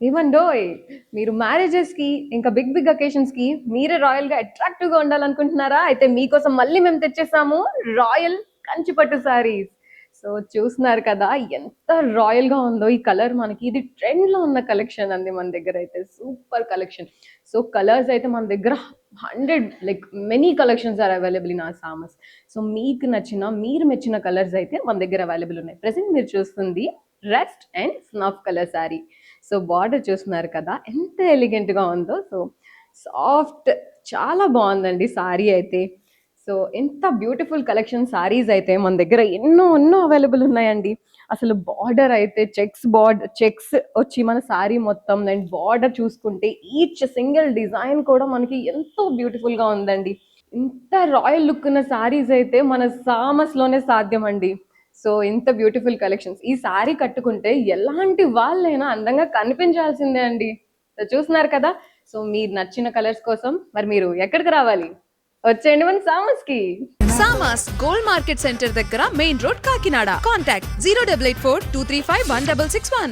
ఏమండోయ్! మీరు మ్యారేజెస్‌కి, ఇంకా బిగ్ బిగ్ అకేషన్స్‌కి మీరే రాయల్‌గా అట్రాక్టివ్‌గా ఉండాలనుకుంటున్నారా? అయితే మీకోసం మళ్ళీ మేము తెచ్చేసాము రాయల్ కంచి పట్టు సారీస్. సో, చూస్తున్నారు కదా! ఎంత రాయల్‌గా ఉందో ఈ కలర్ మనకి. ఇది ట్రెండ్‌లో ఉన్న కలెక్షన్ అండి మన దగ్గరైతే. Super collection. సో, కలర్స్ అయితే మన దగ్గర 100 like many collections are available in our సామస్. సో, మీకు నచ్చిన, మీరు మెచ్చిన కలర్స్ అయితే మన దగ్గర అవైలబుల్ ఉన్నాయి. ప్రెజెంట్ మీరు చూస్తుంది rest and snuff colour sorry. So border చూస్తున్నారు కదా ఎంత ఎలిగెంట్గా ఉందో. సో సాఫ్ట్, చాలా బాగుందండి సారీ అయితే. సో ఎంత బ్యూటిఫుల్ కలెక్షన్ సారీస్ అయితే మన దగ్గర ఎన్నో ఎన్నో అవైలబుల్ ఉన్నాయండి. అసలు బార్డర్ అయితే చెక్స్ వచ్చి మన సారీ మొత్తం అండ్ బార్డర్ చూసుకుంటే ఈచ్ సింగిల్ డిజైన్ కూడా మనకి ఎంతో బ్యూటిఫుల్గా ఉందండి. ఇంత రాయల్ లుక్ ఉన్న సారీస్ అయితే మన సామస్లోనే సాధ్యం అండి. సో ఇంత బ్యూటిఫుల్ కలెక్షన్స్ ఈ సారీ కట్టుకుంటే ఎలాంటి వాళ్ళైనా అందంగా కనిపించాల్సిందే అండి. సో చూస్తున్నారు కదా. సో మీరు నచ్చిన కలర్స్ కోసం మరి మీరు ఎక్కడికి రావాలి? వచ్చేయండి మన సామస్ కి. సామాస్ గోల్డ్ మార్కెట్ సెంటర్ దగ్గర మెయిన్ రోడ్ కాకినాడ. కాంటాక్ట్ 0884 235 1661.